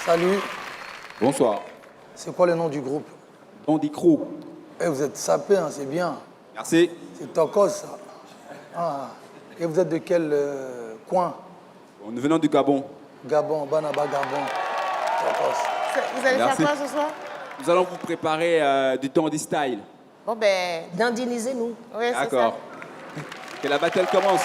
Salut. Bonsoir. C'est quoi le nom du groupe? Dandy Crew. Eh, vous êtes sapé, hein, c'est bien. Merci. C'est Tokos, ça. Ah. Et vous êtes de quel coin? Nous venons du Gabon. Gabon, Banaba, Gabon. Tokos. Vous allez Merci. faire quoi ce soir? Nous allons vous préparer du Dandy Style. Bon ben, Dandinisez-nous. oui, c'est ça. D'accord. Que la battle commence.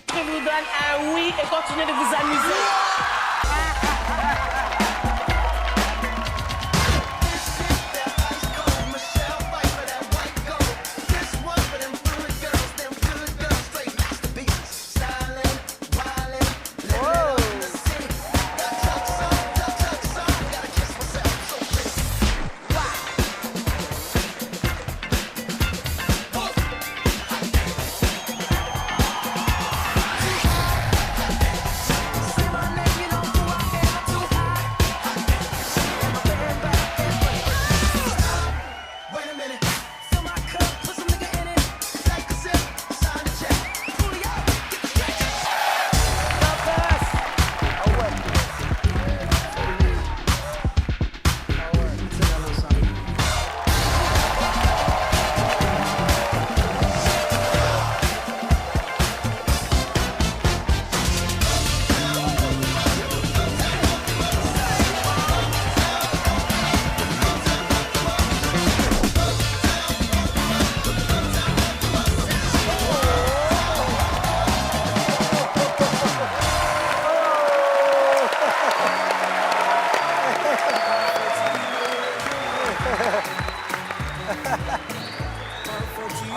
Je vous donne un oui et continuez de vous amuser.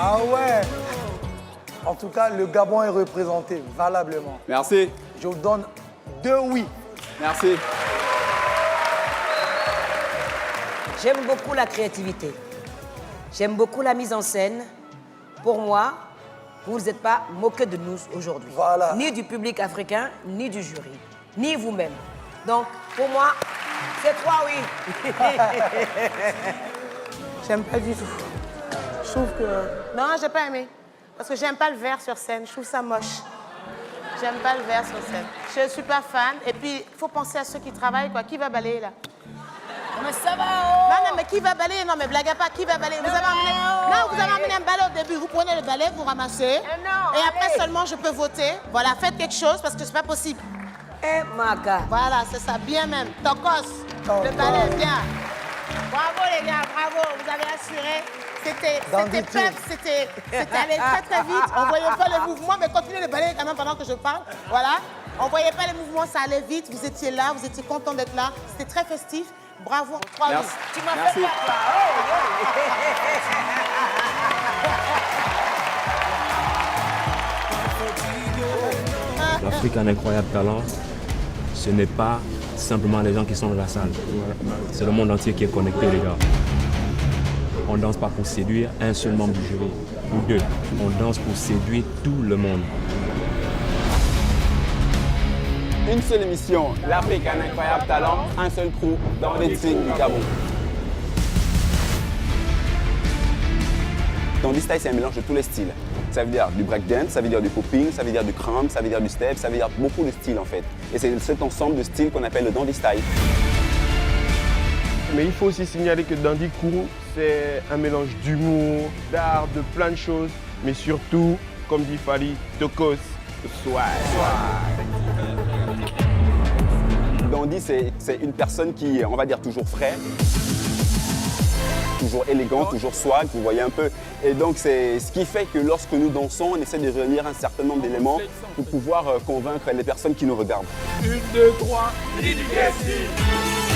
Ah ouais. En tout cas, le Gabon est représenté valablement. Merci. Je vous donne 2 oui. Merci. J'aime beaucoup la créativité. J'aime beaucoup la mise en scène. Pour moi, vous n'êtes pas moqué de nous aujourd'hui. Voilà. Ni du public africain, ni du jury, ni vous-même. Donc, pour moi, c'est 3 oui. J'aime pas du tout. Je trouve que... Non, j'ai pas aimé. Parce que j'aime pas le verre sur scène. Je trouve ça moche. J'aime pas le verre sur scène. Je suis pas fan. Et puis, il faut penser à ceux qui travaillent, quoi. Qui va balayer, là? Mais ça va, oh! Non, mais qui va balayer? Non, mais blague à pas. Qui va balayer? Vous avez emmené... Non, vous avez emmené un balai au début. Vous prenez le balai, vous ramassez. non, Et après allez. seulement, je peux voter. Voilà, faites quelque chose parce que c'est pas possible. Eh, Maga. Voilà, c'est ça. Bien même. Tokos. Le balai, bien. Bravo, les gars. Bravo. Vous avez assuré. C'était pep, c'était allé très très vite. On voyait pas les mouvements, mais continuez de balayer quand même pendant que je parle. Voilà. On voyait pas les mouvements, ça allait vite. Vous étiez là, vous étiez content d'être là. C'était très festif. Bravo. 3 oui. Merci. Tu m'as Merci. fait peur, là. L'Afrique a un incroyable talent. Ce n'est pas simplement les gens qui sont dans la salle. C'est le monde entier qui est connecté, les gars. On danse pas pour séduire un seul membre du jury ou 2. On danse pour séduire tout le monde. Une seule émission. L'Afrique a un incroyable talent. Un seul crew dans les signes du Gabon. Dandy Style, c'est un mélange de tous les styles. Ça veut dire du breakdance, ça veut dire du popping, ça veut dire du crumb, ça veut dire du step, ça veut dire beaucoup de styles en fait. Et c'est cet ensemble de styles qu'on appelle le Dandy Style. Mais il faut aussi signaler que Dandy Crew, c'est un mélange d'humour, d'art, de plein de choses, mais surtout, comme dit Fally, Tokos, swag. Dandy, c'est une personne qui est, on va dire, toujours frais, toujours élégant, toujours swag, vous voyez un peu. Et donc, c'est ce qui fait que lorsque nous dansons, on essaie de réunir un certain nombre d'éléments pour pouvoir convaincre les personnes qui nous regardent. 1, 2, 3, l'éducation.